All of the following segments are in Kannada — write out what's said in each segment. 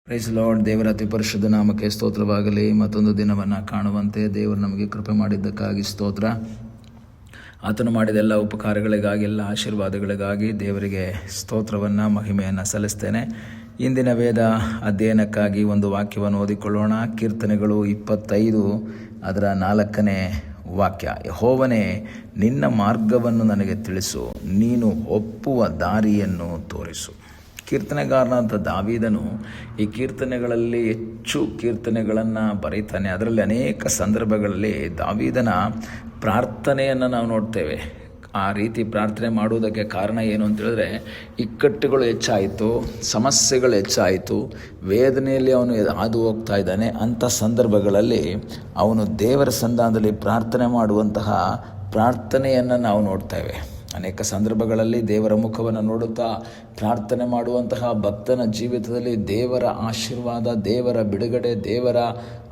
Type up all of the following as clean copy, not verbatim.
Price lord. ದೇವರ ಅತಿ ಪರಿಶುದ್ಧ ನಾಮಕ್ಕೆ ಸ್ತೋತ್ರವಾಗಲಿ. ಮತ್ತೊಂದು ದಿನವನ್ನು ಕಾಣುವಂತೆ ದೇವರು ನಮಗೆ ಕೃಪೆ ಮಾಡಿದ್ದಕ್ಕಾಗಿ ಸ್ತೋತ್ರ. ಆತನು ಮಾಡಿದ ಎಲ್ಲ ಉಪಕಾರಗಳಿಗಾಗಿ, ಎಲ್ಲ ಆಶೀರ್ವಾದಗಳಿಗಾಗಿ ದೇವರಿಗೆ ಸ್ತೋತ್ರವನ್ನು, ಮಹಿಮೆಯನ್ನು ಸಲ್ಲಿಸ್ತೇನೆ. ಇಂದಿನ ವೇದ ಅಧ್ಯಯನಕ್ಕಾಗಿ ಒಂದು ವಾಕ್ಯವನ್ನು ಓದಿಕೊಳ್ಳೋಣ. ಕೀರ್ತನೆಗಳು 25 ಅದರ 4ನೇ ವಾಕ್ಯ. ಯೆಹೋವನೇ, ನಿನ್ನ ಮಾರ್ಗವನ್ನು ನನಗೆ ತಿಳಿಸು, ನೀನು ಒಪ್ಪುವ ದಾರಿಯನ್ನು ತೋರಿಸು. ಕೀರ್ತನೆಗಾರನಾದ ದಾವೀದನು ಈ ಕೀರ್ತನೆಗಳಲ್ಲಿ ಹೆಚ್ಚು ಕೀರ್ತನೆಗಳನ್ನು ಬರೀತಾನೆ. ಅದರಲ್ಲಿ ಅನೇಕ ಸಂದರ್ಭಗಳಲ್ಲಿ ದಾವೀದನ ಪ್ರಾರ್ಥನೆಯನ್ನು ನಾವು ನೋಡ್ತೇವೆ. ಆ ರೀತಿ ಪ್ರಾರ್ಥನೆ ಮಾಡುವುದಕ್ಕೆ ಕಾರಣ ಏನು ಅಂತ ಹೇಳಿದ್ರೆ, ಇಕ್ಕಟ್ಟುಗಳು ಹೆಚ್ಚಾಯಿತು, ಸಮಸ್ಯೆಗಳು ಹೆಚ್ಚಾಯಿತು, ವೇದನೆಯಲ್ಲಿ ಅವನು ಹಾದು ಹೋಗ್ತಾ ಇದ್ದಾನೆ. ಅಂಥ ಸಂದರ್ಭಗಳಲ್ಲಿ ಅವನು ದೇವರ ಸನ್ನಿಧಾನದಲ್ಲಿ ಪ್ರಾರ್ಥನೆ ಮಾಡುವಂತಹ ಪ್ರಾರ್ಥನೆಯನ್ನು ನಾವು ನೋಡ್ತೇವೆ. ಅನೇಕ ಸಂದರ್ಭಗಳಲ್ಲಿ ದೇವರ ಮುಖವನ್ನು ನೋಡುತ್ತಾ ಪ್ರಾರ್ಥನೆ ಮಾಡುವಂತಹ ಭಕ್ತನ ಜೀವಿತದಲ್ಲಿ ದೇವರ ಆಶೀರ್ವಾದ, ದೇವರ ಬಿಡುಗಡೆ, ದೇವರ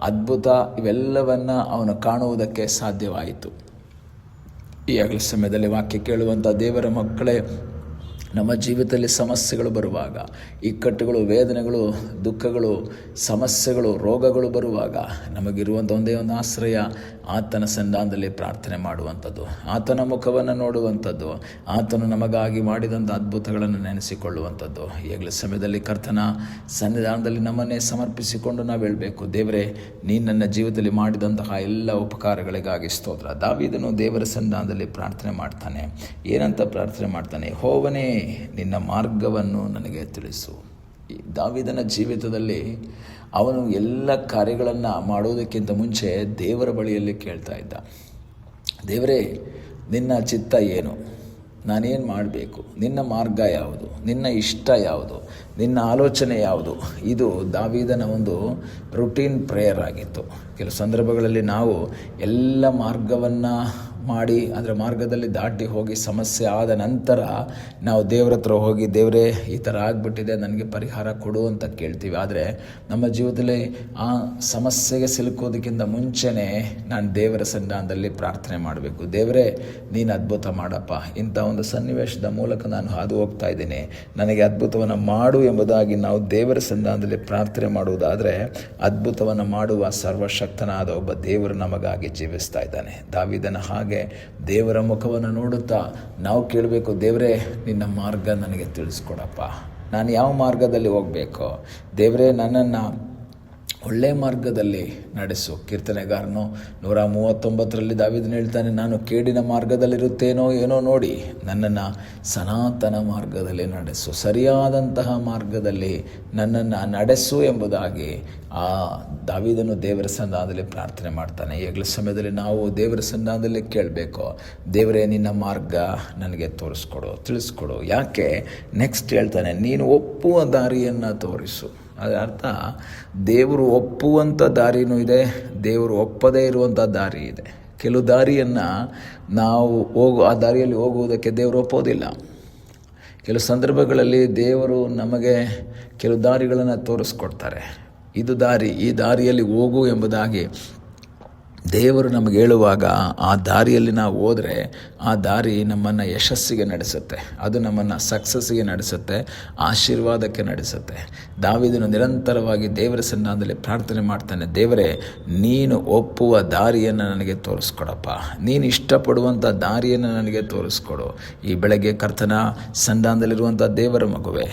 ಅದ್ಭುತ ಇವೆಲ್ಲವನ್ನು ಅವನು ಕಾಣುವುದಕ್ಕೆ ಸಾಧ್ಯವಾಯಿತು. ಈಗಾಗಲೇ ಸಮಯದಲ್ಲಿ ವಾಕ್ಯ ಕೇಳುವಂಥ ದೇವರ ಮಕ್ಕಳೇ, ನಮ್ಮ ಜೀವಿತದಲ್ಲಿ ಸಮಸ್ಯೆಗಳು ಬರುವಾಗ, ಇಕ್ಕಟ್ಟುಗಳು, ವೇದನೆಗಳು, ದುಃಖಗಳು, ಸಮಸ್ಯೆಗಳು, ರೋಗಗಳು ಬರುವಾಗ ನಮಗಿರುವಂಥ ಒಂದೇ ಒಂದು ಆಶ್ರಯ ಆತನ ಸನ್ನಿಧಾನದಲ್ಲಿ ಪ್ರಾರ್ಥನೆ ಮಾಡುವಂಥದ್ದು, ಆತನ ಮುಖವನ್ನು ನೋಡುವಂಥದ್ದು, ಆತನು ನಮಗಾಗಿ ಮಾಡಿದಂಥ ಅದ್ಭುತಗಳನ್ನು ನೆನೆಸಿಕೊಳ್ಳುವಂಥದ್ದು. ಈಗಲೇ ಸಮಯದಲ್ಲಿ ಕರ್ತನ ಸನ್ನಿಧಾನದಲ್ಲಿ ನಮ್ಮನ್ನೇ ಸಮರ್ಪಿಸಿಕೊಂಡು ನಾವು ಹೇಳಬೇಕು, ದೇವರೇ, ನೀನು ನನ್ನ ಜೀವಿತದಲ್ಲಿ ಮಾಡಿದಂತಹ ಎಲ್ಲ ಉಪಕಾರಗಳಿಗಾಗಿ ಸ್ತೋತ್ರ. ದಾವೀದನು ದೇವರ ಸನ್ನಿಧಾನದಲ್ಲಿ ಪ್ರಾರ್ಥನೆ ಮಾಡ್ತಾನೆ. ಏನಂತ ಪ್ರಾರ್ಥನೆ ಮಾಡ್ತಾನೆ? ಯೆಹೋವನೇ, ನಿನ್ನ ಮಾರ್ಗವನ್ನು ನನಗೆ ತಿಳಿಸು. ದಾವೀದನ ಜೀವಿತದಲ್ಲಿ ಅವನು ಎಲ್ಲ ಕಾರ್ಯಗಳನ್ನು ಮಾಡುವುದಕ್ಕಿಂತ ಮುಂಚೆ ದೇವರ ಬಳಿಯಲ್ಲಿ ಕೇಳ್ತಾ ಇದ್ದ, ದೇವರೇ, ನಿನ್ನ ಚಿತ್ತ ಏನು, ನಾನೇನು ಮಾಡಬೇಕು, ನಿನ್ನ ಮಾರ್ಗ ಯಾವುದು, ನಿನ್ನ ಇಷ್ಟ ಯಾವುದು, ನಿನ್ನ ಆಲೋಚನೆ ಯಾವುದು. ಇದು ದಾವೀದನ ಒಂದು ರುಟೀನ್ ಪ್ರೇಯರ್ ಆಗಿತ್ತು. ಕೆಲವು ಸಂದರ್ಭಗಳಲ್ಲಿ ನಾವು ಎಲ್ಲ ಮಾರ್ಗವನ್ನು ಮಾಡಿ ಅದರ ಮಾರ್ಗದಲ್ಲಿ ದಾಟಿ ಹೋಗಿ ಸಮಸ್ಯೆ ಆದ ನಂತರ ನಾವು ದೇವರ ಹತ್ರ ಹೋಗಿ, ದೇವರೇ, ಈ ಥರ ಆಗಿಬಿಟ್ಟಿದೆ, ನನಗೆ ಪರಿಹಾರ ಕೊಡು ಅಂತ ಕೇಳ್ತೀವಿ. ಆದರೆ ನಮ್ಮ ಜೀವಿತದಲ್ಲಿ ಆ ಸಮಸ್ಯೆಗೆ ಸಿಲುಕೋದಕ್ಕಿಂತ ಮುಂಚೆನೇ ನಾನು ದೇವರ ಸನ್ನಿಧಾನದಲ್ಲಿ ಪ್ರಾರ್ಥನೆ ಮಾಡಬೇಕು. ದೇವರೇ, ನೀನು ಅದ್ಭುತ ಮಾಡಪ್ಪ, ಇಂಥ ಒಂದು ಸನ್ನಿವೇಶದ ಮೂಲಕ ನಾನು ಹಾದು ಹೋಗ್ತಾ ಇದ್ದೀನಿ, ನನಗೆ ಅದ್ಭುತವನ್ನು ಮಾಡು ಎಂಬುದಾಗಿ ನಾವು ದೇವರ ಸನ್ನಿಧಾನದಲ್ಲಿ ಪ್ರಾರ್ಥನೆ ಮಾಡುವುದಾದರೆ ಅದ್ಭುತವನ್ನು ಮಾಡುವ ಸರ್ವಶಕ್ತನಾದ ಒಬ್ಬ ದೇವರು ನಮಗಾಗಿ ಜೀವಿಸ್ತಾ ಇದ್ದಾನೆ. ದಾವೀದನ ಹಾಗೆ ದೇವರ ಮುಖವನ್ನು ನೋಡುತ್ತಾ ನಾವು ಕೇಳಬೇಕು, ದೇವರೇ, ನಿನ್ನ ಮಾರ್ಗ ನನಗೆ ತಿಳಿಸ್ಕೊಡಪ್ಪ, ನಾನು ಯಾವ ಮಾರ್ಗದಲ್ಲಿ ಹೋಗಬೇಕು, ದೇವರೇ, ನನ್ನನ್ನು ಒಳ್ಳೆಯ ಮಾರ್ಗದಲ್ಲಿ ನಡೆಸು. ಕೀರ್ತನೆಗಾರನು 139ರಲ್ಲಿ ದಾವೀದನು ಹೇಳ್ತಾನೆ, ನಾನು ಕೇಡಿನ ಮಾರ್ಗದಲ್ಲಿರುತ್ತೇನೋ ಏನೋ ನೋಡಿ ನನ್ನನ್ನು ಸನಾತನ ಮಾರ್ಗದಲ್ಲಿ ನಡೆಸು, ಸರಿಯಾದಂತಹ ಮಾರ್ಗದಲ್ಲಿ ನನ್ನನ್ನು ನಡೆಸು ಎಂಬುದಾಗಿ ಆ ದಾವೀದನು ದೇವರ ಸನ್ನಿಧಾನದಲ್ಲಿ ಪ್ರಾರ್ಥನೆ ಮಾಡ್ತಾನೆ. ಈಗಲೇ ಸಮಯದಲ್ಲಿ ನಾವು ದೇವರ ಸನ್ನಿಧಾನದಲ್ಲಿ ಕೇಳಬೇಕು, ದೇವರೇ, ನಿನ್ನ ಮಾರ್ಗ ನನಗೆ ತೋರಿಸ್ಕೊಡು, ತಿಳಿಸ್ಕೊಡು. ಯಾಕೆ? ನೆಕ್ಸ್ಟ್ ಹೇಳ್ತಾನೆ, ನೀನು ಒಪ್ಪುವ ದಾರಿಯನ್ನು ತೋರಿಸು. ಅದರ ಅರ್ಥ, ದೇವರು ಒಪ್ಪುವಂಥ ದಾರಿನೂ ಇದೆ, ದೇವರು ಒಪ್ಪದೇ ಇರುವಂಥ ದಾರಿ ಇದೆ. ಕೆಲವು ದಾರಿಯನ್ನು ನಾವು ಆ ದಾರಿಯಲ್ಲಿ ಹೋಗುವುದಕ್ಕೆ ದೇವರು ಒಪ್ಪೋದಿಲ್ಲ. ಕೆಲವು ಸಂದರ್ಭಗಳಲ್ಲಿ ದೇವರು ನಮಗೆ ಕೆಲವು ದಾರಿಗಳನ್ನು ತೋರಿಸ್ಕೊಡ್ತಾರೆ. ಇದು ದಾರಿ, ಈ ದಾರಿಯಲ್ಲಿ ಹೋಗು ಎಂಬುದಾಗಿ ದೇವರು ನಮಗೆ ಹೇಳುವಾಗ ಆ ದಾರಿಯಲ್ಲಿ ನಾವು ಹೋದರೆ ಆ ದಾರಿ ನಮ್ಮನ್ನು ಯಶಸ್ಸಿಗೆ ನಡೆಸುತ್ತೆ, ಅದು ನಮ್ಮನ್ನು ಸಕ್ಸಸ್ಸಿಗೆ ನಡೆಸುತ್ತೆ, ಆಶೀರ್ವಾದಕ್ಕೆ ನಡೆಸುತ್ತೆ. ದಾವೀದನು ನಿರಂತರವಾಗಿ ದೇವರ ಸನ್ನಿಧಾನದಲ್ಲಿ ಪ್ರಾರ್ಥನೆ ಮಾಡ್ತಾನೆ, ದೇವರೇ, ನೀನು ಒಪ್ಪುವ ದಾರಿಯನ್ನು ನನಗೆ ತೋರಿಸ್ಕೊಡಪ್ಪ, ನೀನು ಇಷ್ಟಪಡುವಂಥ ದಾರಿಯನ್ನು ನನಗೆ ತೋರಿಸ್ಕೊಡು. ಈ ಬೆಳಗ್ಗೆ ಕರ್ತನ ಸನ್ನಿಧಾನದಲ್ಲಿರುವಂಥ ದೇವರ ಮಗುವೆ,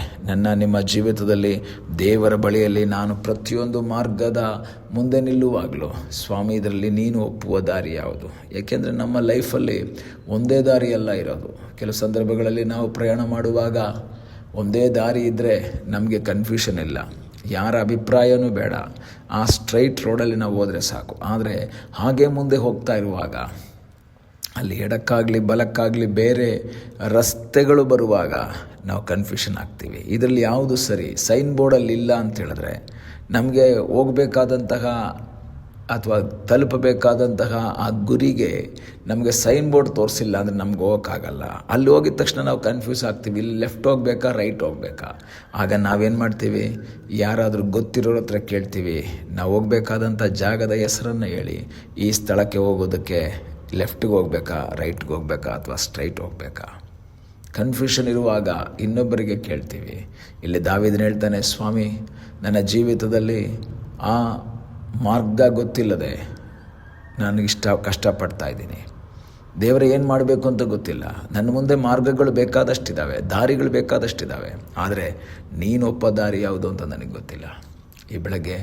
ನಿಮ್ಮ ಜೀವಿತದಲ್ಲಿ ದೇವರ ಬಳಿಯಲ್ಲಿ ನಾನು ಪ್ರತಿಯೊಂದು ಮಾರ್ಗದ ಮುಂದೆ ನಿಲ್ಲುವಾಗಲೂ, ಸ್ವಾಮಿ, ಇದರಲ್ಲಿ ನೀನು ಒಪ್ಪುವ ದಾರಿ ಯಾವುದು? ಏಕೆಂದರೆ ನಮ್ಮ ಲೈಫಲ್ಲಿ ಒಂದೇ ದಾರಿಯಲ್ಲ ಇರೋದು. ಕೆಲವು ಸಂದರ್ಭಗಳಲ್ಲಿ ನಾವು ಪ್ರಯಾಣ ಮಾಡುವಾಗ ಒಂದೇ ದಾರಿ ಇದ್ದರೆ ನಮಗೆ ಕನ್ಫ್ಯೂಷನ್ ಇಲ್ಲ, ಯಾರ ಅಭಿಪ್ರಾಯನೂ ಬೇಡ, ಆ ಸ್ಟ್ರೈಟ್ ರೋಡಲ್ಲಿ ನಾವು ಹೋದರೆ ಸಾಕು. ಆದರೆ ಹಾಗೆ ಮುಂದೆ ಹೋಗ್ತಾ ಇರುವಾಗ ಅಲ್ಲಿ ಎಡಕ್ಕಾಗಲಿ ಬಲಕ್ಕಾಗಲಿ ಬೇರೆ ರಸ್ತೆಗಳು ಬರುವಾಗ ನಾವು ಕನ್ಫ್ಯೂಷನ್ ಆಗ್ತೀವಿ. ಇದರಲ್ಲಿ ಯಾವುದು ಸರಿ? ಸೈನ್ ಬೋರ್ಡಲ್ಲಿ ಇಲ್ಲ ಅಂತ ಹೇಳಿದ್ರೆ ನಮಗೆ ಹೋಗಬೇಕಾದಂತಹ ಅಥವಾ ತಲುಪಬೇಕಾದಂತಹ ಆ ಗುರಿಗೆ ನಮಗೆ ಸೈನ್ ಬೋರ್ಡ್ ತೋರಿಸಿಲ್ಲ ಅಂದರೆ ನಮ್ಗೆ ಹೋಗೋಕ್ಕಾಗಲ್ಲ. ಅಲ್ಲಿ ಹೋಗಿದ ತಕ್ಷಣ ನಾವು ಕನ್ಫ್ಯೂಸ್ ಆಗ್ತೀವಿ, ಇಲ್ಲಿ ಲೆಫ್ಟ್ ಹೋಗಬೇಕಾ, ರೈಟ್ ಹೋಗಬೇಕಾ. ಆಗ ನಾವೇನು ಮಾಡ್ತೀವಿ, ಯಾರಾದರೂ ಗೊತ್ತಿರೋರ ಹತ್ರ ಕೇಳ್ತೀವಿ, ನಾವು ಹೋಗಬೇಕಾದಂಥ ಜಾಗದ ಹೆಸರನ್ನು ಹೇಳಿ, ಈ ಸ್ಥಳಕ್ಕೆ ಹೋಗೋದಕ್ಕೆ ಲೆಫ್ಟಿಗೆ ಹೋಗಬೇಕಾ, ರೈಟ್ಗೆ ಹೋಗಬೇಕಾ, ಅಥವಾ ಸ್ಟ್ರೈಟ್ ಹೋಗಬೇಕಾ. ಕನ್ಫ್ಯೂಷನ್ ಇರುವಾಗ ಇನ್ನೊಬ್ಬರಿಗೆ ಕೇಳ್ತೀವಿ. ಇಲ್ಲಿ ದಾವೀದನು ಹೇಳ್ತಾನೆ, ಸ್ವಾಮಿ ನನ್ನ ಜೀವಿತದಲ್ಲಿ ಆ ಮಾರ್ಗ ಗೊತ್ತಿಲ್ಲದೆ ನಾನು ಕಷ್ಟಪಡ್ತಾ ಇದ್ದೀನಿ. ದೇವರೇ ಏನು ಮಾಡಬೇಕು ಅಂತ ಗೊತ್ತಿಲ್ಲ. ನನ್ನ ಮುಂದೆ ಮಾರ್ಗಗಳು ಬೇಕಾದಷ್ಟಿದ್ದಾವೆ, ದಾರಿಗಳು ಬೇಕಾದಷ್ಟಿದ್ದಾವೆ, ಆದರೆ ನೀನು ಒಪ್ಪ ದಾರಿ ಯಾವುದು ಅಂತ ನನಗೆ ಗೊತ್ತಿಲ್ಲ. ಈ ಬೆಳಗ್ಗೆ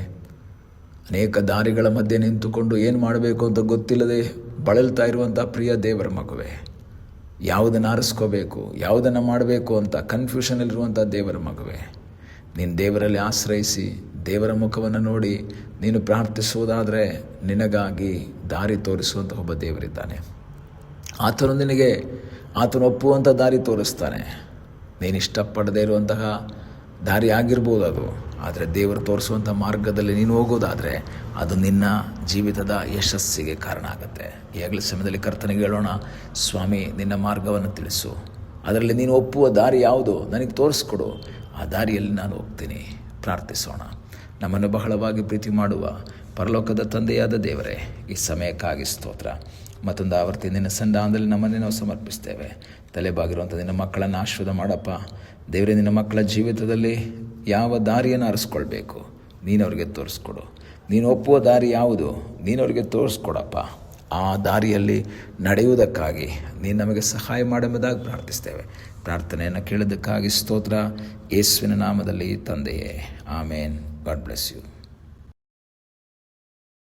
ಅನೇಕ ದಾರಿಗಳ ಮಧ್ಯೆ ನಿಂತುಕೊಂಡು ಏನು ಮಾಡಬೇಕು ಅಂತ ಗೊತ್ತಿಲ್ಲದೆ ಬಳಲ್ತಾ ಇರುವಂಥ ಪ್ರಿಯ ದೇವರ ಮಗುವೆ, ಯಾವುದನ್ನು ಆರಿಸ್ಕೋಬೇಕು, ಯಾವುದನ್ನು ಮಾಡಬೇಕು ಅಂತ ಕನ್ಫ್ಯೂಷನಲ್ಲಿರುವಂಥ ದೇವರ ಮಗುವೆ, ನೀನು ದೇವರಲ್ಲಿ ಆಶ್ರಯಿಸಿ ದೇವರ ಮುಖವನ್ನು ನೋಡಿ ನೀನು ಪ್ರಾರ್ಥಿಸುವುದಾದರೆ ನಿನಗಾಗಿ ದಾರಿ ತೋರಿಸುವಂಥ ಒಬ್ಬ ದೇವರಿದ್ದಾನೆ. ಆತನು ಒಪ್ಪುವಂಥ ದಾರಿ ತೋರಿಸ್ತಾನೆ. ನೀನು ಇಷ್ಟಪಡದೇ ಇರುವಂತಹ ದಾರಿ ಆಗಿರ್ಬೋದು ಅದು, ಆದರೆ ದೇವರು ತೋರಿಸುವಂಥ ಮಾರ್ಗದಲ್ಲಿ ನೀನು ಹೋಗೋದಾದರೆ ಅದು ನಿನ್ನ ಜೀವಿತದ ಯಶಸ್ಸಿಗೆ ಕಾರಣ ಆಗುತ್ತೆ. ಈಗಲೇ ಸಮಯದಲ್ಲಿ ಕರ್ತನಿಗೆ ಹೇಳೋಣ, ಸ್ವಾಮಿ ನಿನ್ನ ಮಾರ್ಗವನ್ನು ತಿಳಿಸು, ಅದರಲ್ಲಿ ನೀನು ಒಪ್ಪುವ ದಾರಿ ಯಾವುದು ನನಗೆ ತೋರಿಸ್ಕೊಡು, ಆ ದಾರಿಯಲ್ಲಿ ನಾನು ಹೋಗ್ತೀನಿ. ಪ್ರಾರ್ಥಿಸೋಣ. ನಮ್ಮನ್ನು ಬಹಳವಾಗಿ ಪ್ರೀತಿ ಮಾಡುವ ಪರಲೋಕದ ತಂದೆಯಾದ ದೇವರೇ, ಈ ಸಮಯಕ್ಕಾಗಿ ಸ್ತೋತ್ರ. ಮತ್ತೊಂದು ಆವರ್ತಿ ನಿನ್ನ ಸನ್ನಿಧಾನದಲ್ಲಿ ನಮ್ಮನ್ನೇ ನಾವು ಸಮರ್ಪಿಸ್ತೇವೆ. ತಲೆಬಾಗಿರುವಂಥ ನಿನ್ನ ಮಕ್ಕಳನ್ನು ಆಶೀರ್ವಾದ ಮಾಡಪ್ಪ. ದೇವರೇ, ನಿನ್ನ ಮಕ್ಕಳ ಜೀವಿತದಲ್ಲಿ ಯಾವ ದಾರಿಯನ್ನು ಆರಿಸ್ಕೊಳ್ಬೇಕು ನೀನು ಅವ್ರಿಗೆ ತೋರಿಸ್ಕೊಡು. ನೀನು ಒಪ್ಪುವ ದಾರಿ ಯಾವುದು ನೀನು ಅವ್ರಿಗೆ ತೋರಿಸ್ಕೊಡಪ್ಪ. ಆ ದಾರಿಯಲ್ಲಿ ನಡೆಯುವುದಕ್ಕಾಗಿ ನೀನು ನಮಗೆ ಸಹಾಯ ಮಾಡುವುದಾಗಿ ಪ್ರಾರ್ಥಿಸ್ತೇವೆ. ಪ್ರಾರ್ಥನೆಯನ್ನು ಕೇಳಿದ್ದಕ್ಕಾಗಿ ಸ್ತೋತ್ರ. ಯೇಸುವಿನ ನಾಮದಲ್ಲಿ ತಂದೆಯೇ, ಆಮೇನ್. God bless you.